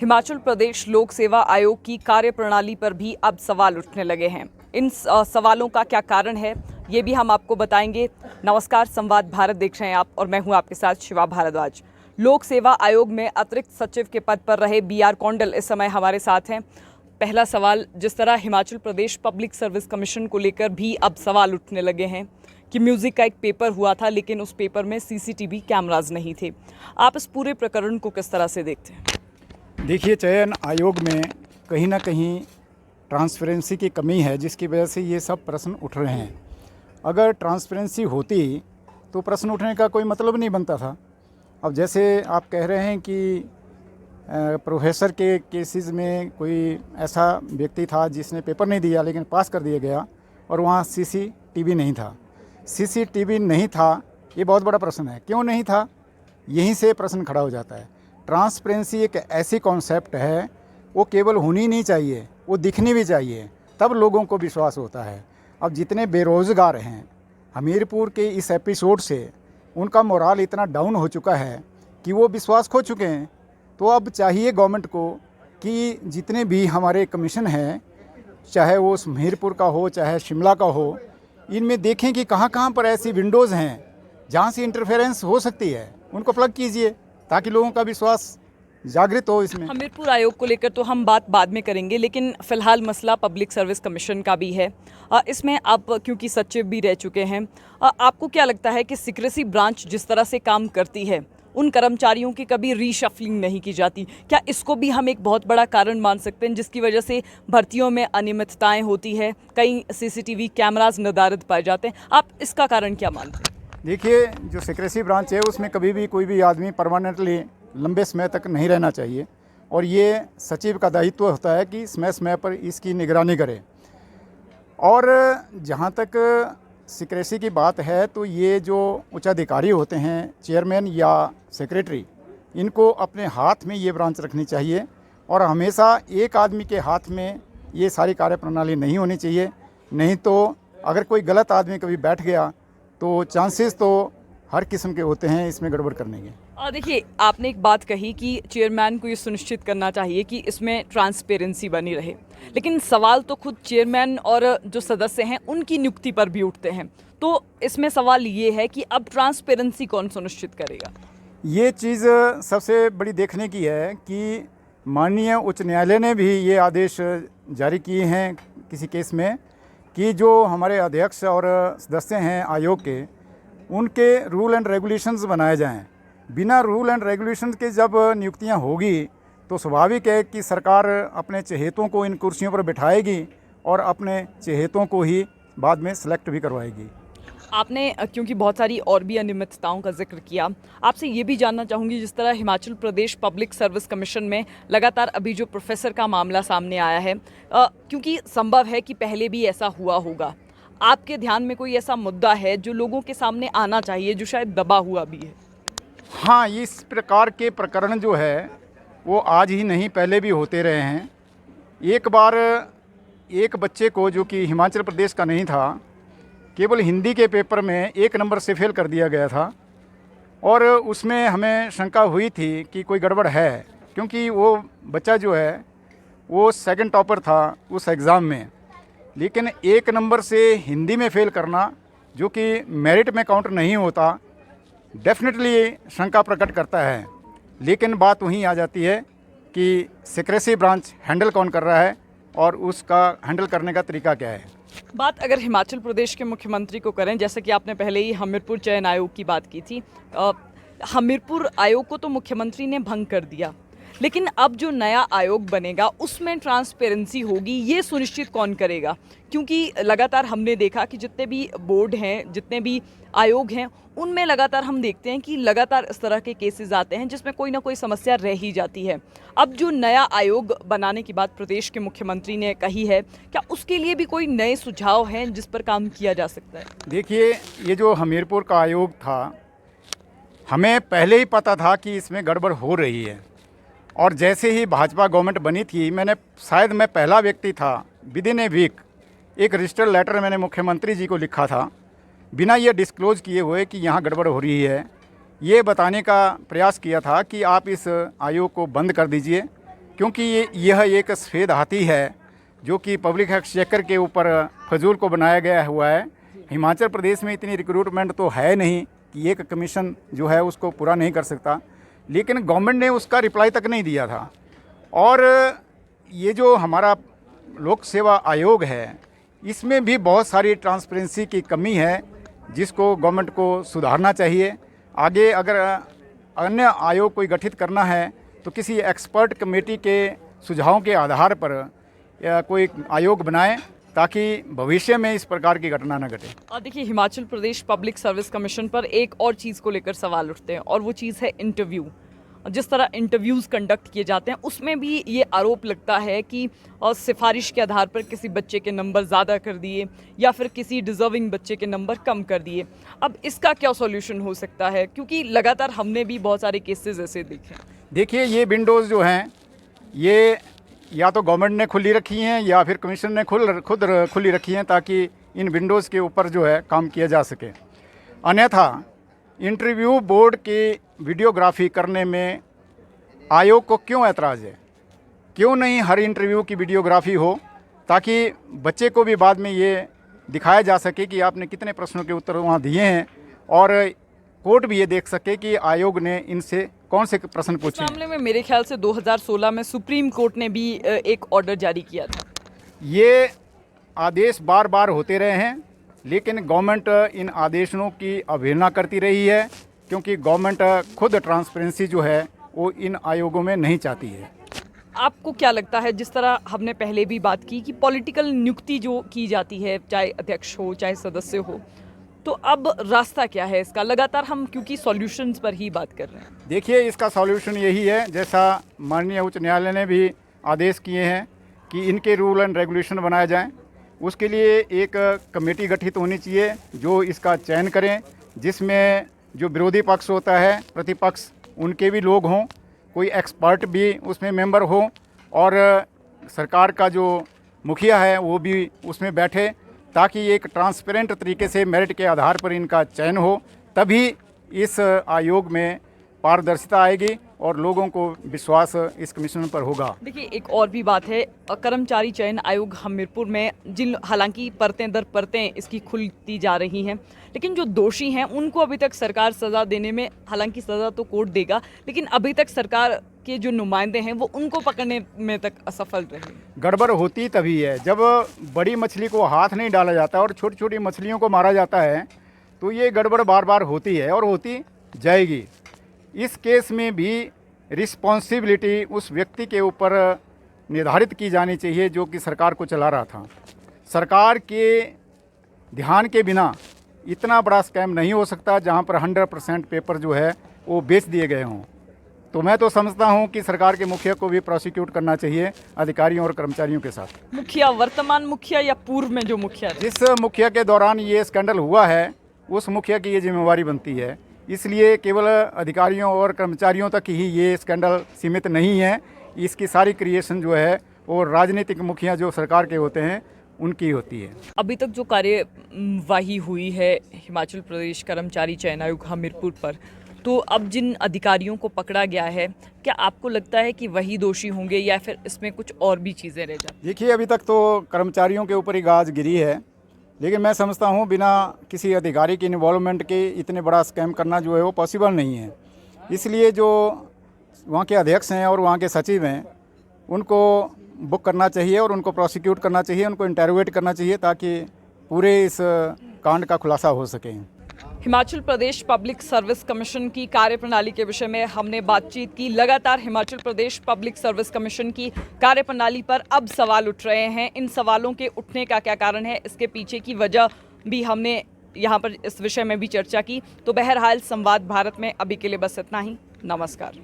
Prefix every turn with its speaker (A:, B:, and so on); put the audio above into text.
A: हिमाचल प्रदेश लोक सेवा आयोग की कार्यप्रणाली पर भी अब सवाल उठने लगे हैं। इन सवालों का क्या कारण है, ये भी हम आपको बताएंगे। नमस्कार, संवाद भारत देख रहे हैं आप और मैं हूं आपके साथ शिवा भारद्वाज। लोक सेवा आयोग में अतिरिक्त सचिव के पद पर रहे BR कौंडल इस समय हमारे साथ हैं। पहला सवाल, जिस तरह Himachal Pradesh public service commission को लेकर भी अब सवाल उठने लगे हैं कि म्यूजिक का एक पेपर हुआ था लेकिन उस पेपर में CCTV कैमराज नहीं थे। आप इस पूरे प्रकरण को किस तरह से देखते हैं?
B: देखिए, चयन आयोग में कहीं ना कहीं ट्रांसपेरेंसी की कमी है, जिसकी वजह से ये सब प्रश्न उठ रहे हैं। अगर ट्रांसपेरेंसी होती तो प्रश्न उठने का कोई मतलब नहीं बनता था। अब जैसे आप कह रहे हैं कि प्रोफेसर के केसेस में कोई ऐसा व्यक्ति था जिसने पेपर नहीं दिया लेकिन पास कर दिया गया और वहाँ CCTV नहीं था। CCTV नहीं था, ये बहुत बड़ा प्रश्न है। क्यों नहीं था, यहीं से प्रश्न खड़ा हो जाता है। ट्रांसपेरेंसी एक ऐसी कॉन्सेप्ट है, वो केवल होनी नहीं चाहिए, वो दिखनी भी चाहिए, तब लोगों को विश्वास होता है। अब जितने बेरोज़गार हैं, हमीरपुर के इस एपिसोड से उनका मोराल इतना डाउन हो चुका है कि वो विश्वास खो चुके हैं। तो अब चाहिए गवर्नमेंट को कि जितने भी हमारे कमीशन हैं, चाहे वो हमीरपुर का हो चाहे शिमला का हो, इनमें देखें कि कहाँ कहाँ पर ऐसी विंडोज़ हैं जहाँ से इंटरफेरेंस हो सकती है, उनको प्लग कीजिए ताकि लोगों का विश्वास जागृत हो। इसमें
A: हमीरपुर आयोग को लेकर तो हम बात बाद में करेंगे, लेकिन फिलहाल मसला पब्लिक सर्विस कमीशन का भी है। इसमें आप क्योंकि सचिव भी रह चुके हैं, आपको क्या लगता है कि सीक्रेसी ब्रांच जिस तरह से काम करती है, उन कर्मचारियों की कभी रीशफलिंग नहीं की जाती? क्या इसको भी हम एक बहुत बड़ा कारण मान सकते हैं जिसकी वजह से भर्तियों में अनियमितताएं होती है, कई CCTV कैमराज नदारद पाए जाते हैं? आप इसका कारण क्या मानते हैं?
B: देखिए, जो सीक्रेसी ब्रांच है उसमें कभी भी कोई भी आदमी परमानेंटली लंबे समय तक नहीं रहना चाहिए और ये सचिव का दायित्व होता है कि समय समय पर इसकी निगरानी करे। और जहाँ तक सीक्रेसी की बात है तो ये जो उच्चाधिकारी होते हैं, चेयरमैन या सेक्रेटरी, इनको अपने हाथ में ये ब्रांच रखनी चाहिए और हमेशा एक आदमी के हाथ में ये सारी कार्यप्रणाली नहीं होनी चाहिए। नहीं तो अगर कोई गलत आदमी कभी बैठ गया तो चांसेस तो हर किस्म के होते हैं इसमें गड़बड़ करने के।
A: देखिए, आपने एक बात कही कि चेयरमैन को ये सुनिश्चित करना चाहिए कि इसमें ट्रांसपेरेंसी बनी रहे, लेकिन सवाल तो खुद चेयरमैन और जो सदस्य हैं उनकी नियुक्ति पर भी उठते हैं। तो इसमें सवाल ये है कि अब ट्रांसपेरेंसी कौन सुनिश्चित करेगा?
B: ये चीज़ सबसे बड़ी देखने की है कि माननीय उच्च न्यायालय ने भी ये आदेश जारी किए हैं किसी केस में कि जो हमारे अध्यक्ष और सदस्य हैं आयोग के, उनके रूल एंड रेगुलेशंस बनाए जाएं। बिना रूल एंड रेगुलेशंस के जब नियुक्तियां होगी तो स्वाभाविक है कि सरकार अपने चहेतों को इन कुर्सियों पर बिठाएगी और अपने चहेतों को ही बाद में सेलेक्ट भी करवाएगी।
A: आपने क्योंकि बहुत सारी और भी अनियमितताओं का जिक्र किया, आपसे ये भी जानना चाहूँगी, जिस तरह Himachal Pradesh public service commission में लगातार अभी जो प्रोफेसर का मामला सामने आया है, क्योंकि संभव है कि पहले भी ऐसा हुआ होगा, आपके ध्यान में कोई ऐसा मुद्दा है जो लोगों के सामने आना चाहिए जो शायद दबा हुआ भी है?
B: हाँ, इस प्रकार के प्रकरण जो है वो आज ही नहीं, पहले भी होते रहे हैं। एक बार एक बच्चे को, जो कि हिमाचल प्रदेश का नहीं था, केवल हिंदी के पेपर में 1 नंबर से फेल कर दिया गया था और उसमें हमें शंका हुई थी कि कोई गड़बड़ है, क्योंकि वो बच्चा जो है वो सेकंड टॉपर था उस एग्ज़ाम में। लेकिन 1 नंबर से हिंदी में फेल करना, जो कि मेरिट में काउंट नहीं होता, डेफिनेटली शंका प्रकट करता है। लेकिन बात वहीं आ जाती है कि सीक्रेसी ब्रांच हैंडल कौन कर रहा है और उसका हैंडल करने का तरीका क्या है।
A: बात अगर हिमाचल प्रदेश के मुख्यमंत्री को करें, जैसे कि आपने पहले ही हमीरपुर चयन आयोग की बात की थी, हमीरपुर आयोग को तो मुख्यमंत्री ने भंग कर दिया, लेकिन अब जो नया आयोग बनेगा उसमें ट्रांसपेरेंसी होगी, ये सुनिश्चित कौन करेगा? क्योंकि लगातार हमने देखा कि जितने भी बोर्ड हैं, जितने भी आयोग हैं, उनमें लगातार हम देखते हैं कि लगातार इस तरह के केसेस आते हैं जिसमें कोई ना कोई समस्या रह ही जाती है। अब जो नया आयोग बनाने की बात प्रदेश के मुख्यमंत्री ने कही है, क्या उसके लिए भी कोई नए सुझाव हैं जिस पर काम किया जा सकता है?
B: देखिए, ये जो हमीरपुर का आयोग था, हमें पहले ही पता था कि इसमें गड़बड़ हो रही है और जैसे ही भाजपा गवर्नमेंट बनी थी, मैं पहला व्यक्ति था, विद इन ए वीक एक रजिस्टर्ड लेटर मैंने मुख्यमंत्री जी को लिखा था, बिना ये डिस्क्लोज़ किए हुए कि यहाँ गड़बड़ हो रही है। ये बताने का प्रयास किया था कि आप इस आयोग को बंद कर दीजिए, क्योंकि यह एक सफ़ेद हाथी है जो कि पब्लिक एक्सचेकर के ऊपर फजूल को बनाया गया हुआ है। हिमाचल प्रदेश में इतनी रिक्रूटमेंट तो है नहीं कि एक कमीशन जो है उसको पूरा नहीं कर सकता, लेकिन गवर्नमेंट ने उसका रिप्लाई तक नहीं दिया था। और ये जो हमारा लोक सेवा आयोग है इसमें भी बहुत सारी ट्रांसपेरेंसी की कमी है जिसको गवर्नमेंट को सुधारना चाहिए। आगे अगर अन्य आयोग कोई गठित करना है तो किसी एक्सपर्ट कमेटी के सुझावों के आधार पर कोई आयोग बनाएं ताकि भविष्य में इस प्रकार की घटना न घटे।
A: और देखिए, Himachal Pradesh public service commission पर एक और चीज़ को लेकर सवाल उठते हैं और वो चीज़ है इंटरव्यू। जिस तरह इंटरव्यूज़ कंडक्ट किए जाते हैं उसमें भी ये आरोप लगता है कि सिफारिश के आधार पर किसी बच्चे के नंबर ज़्यादा कर दिए या फिर किसी डिज़र्विंग बच्चे के नंबर कम कर दिए। अब इसका क्या सॉल्यूशन हो सकता है, क्योंकि लगातार हमने भी बहुत सारे केसेस ऐसे देखे हैं।
B: देखिए, ये विंडोज़ जो हैं ये या तो गवर्नमेंट ने खुली रखी हैं या फिर कमीशन ने खुद खुली रखी हैं ताकि इन विंडोज़ के ऊपर जो है काम किया जा सके। अन्यथा इंटरव्यू बोर्ड की वीडियोग्राफी करने में आयोग को क्यों ऐतराज़ है? क्यों नहीं हर इंटरव्यू की वीडियोग्राफी हो ताकि बच्चे को भी बाद में ये दिखाया जा सके कि आपने कितने प्रश्नों के उत्तर वहाँ दिए हैं और कोर्ट भी ये देख सके कि आयोग ने इनसे कौन से प्रश्न पूछे।
A: इस मामले में मेरे ख्याल से 2016 में सुप्रीम कोर्ट ने भी एक ऑर्डर जारी किया था।
B: ये आदेश बार बार होते रहे हैं लेकिन गवर्नमेंट इन आदेशों की अवहेलना करती रही है क्योंकि गवर्नमेंट खुद ट्रांसपेरेंसी जो है वो इन आयोगों में नहीं चाहती है।
A: आपको क्या लगता है, जिस तरह हमने पहले भी बात की कि पॉलिटिकल नियुक्ति जो की जाती है, चाहे अध्यक्ष हो चाहे सदस्य हो, तो अब रास्ता क्या है इसका? लगातार हम क्योंकि सॉल्यूशंस पर ही बात कर रहे हैं।
B: देखिए, इसका सॉल्यूशन यही है, जैसा माननीय उच्च न्यायालय ने भी आदेश किए हैं कि इनके रूल एंड रेगुलेशन बनाए जाएं। उसके लिए एक कमेटी गठित होनी चाहिए जो इसका चयन करें, जिसमें जो विरोधी पक्ष होता है, प्रतिपक्ष, उनके भी लोग हों, कोई एक्सपर्ट भी उसमें मेंबर हो और सरकार का जो मुखिया है वो भी उसमें बैठे ताकि एक ट्रांसपेरेंट तरीके से मेरिट के आधार पर इनका चयन हो। तभी इस आयोग में पारदर्शिता आएगी और लोगों को विश्वास इस कमीशन पर होगा।
A: देखिए, एक और भी बात है, कर्मचारी चयन आयोग हमीरपुर में हालांकि परतें दर परतें इसकी खुलती जा रही हैं, लेकिन जो दोषी हैं उनको अभी तक सरकार सज़ा देने में, हालांकि सज़ा तो कोर्ट देगा, लेकिन अभी तक सरकार के जो नुमाइंदे हैं वो उनको पकड़ने में तक असफल रहे।
B: गड़बड़ होती तभी है जब बड़ी मछली को हाथ नहीं डाला जाता और छोटी छोटी मछलियों को मारा जाता है, तो ये गड़बड़ बार बार होती है और होती जाएगी। इस केस में भी रिस्पॉन्सिबिलिटी उस व्यक्ति के ऊपर निर्धारित की जानी चाहिए जो कि सरकार को चला रहा था। सरकार के ध्यान के बिना इतना बड़ा स्कैम नहीं हो सकता जहां पर 100% पेपर जो है वो बेच दिए गए हों। तो मैं तो समझता हूं कि सरकार के मुखिया को भी प्रोसिक्यूट करना चाहिए अधिकारियों और कर्मचारियों के साथ।
A: मुखिया, वर्तमान मुखिया या पूर्व में जो मुखिया रहे?
B: जिस मुखिया के दौरान ये स्कैंडल हुआ है उस मुखिया की ये जिम्मेवारी बनती है, इसलिए केवल अधिकारियों और कर्मचारियों तक ही ये स्कैंडल सीमित नहीं है। इसकी सारी क्रिएशन जो है वो राजनीतिक मुखिया जो सरकार के होते हैं उनकी होती है।
A: अभी तक जो कार्यवाही हुई है हिमाचल प्रदेश कर्मचारी चयन आयोग हमीरपुर पर, तो अब जिन अधिकारियों को पकड़ा गया है, क्या आपको लगता है कि वही दोषी होंगे या फिर इसमें कुछ और भी चीज़ें रह जाती?
B: देखिए, अभी तक तो कर्मचारियों के ऊपर ही गाज गिरी है, लेकिन मैं समझता हूँ बिना किसी अधिकारी की इन्वॉल्वमेंट के इतने बड़ा स्कैम करना जो है वो पॉसिबल नहीं है। इसलिए जो वहाँ के अध्यक्ष हैं और वहाँ के सचिव हैं उनको बुक करना चाहिए और उनको प्रोसिक्यूट करना चाहिए, उनको इंटरोगेट करना चाहिए ताकि पूरे इस कांड का खुलासा हो सके।
A: Himachal Pradesh public service commission की कार्यप्रणाली के विषय में हमने बातचीत की। लगातार Himachal Pradesh public service commission की कार्यप्रणाली पर अब सवाल उठ रहे हैं। इन सवालों के उठने का क्या कारण है, इसके पीछे की वजह भी हमने यहाँ पर इस विषय में भी चर्चा की। तो बहरहाल संवाद भारत में अभी के लिए बस इतना ही। नमस्कार।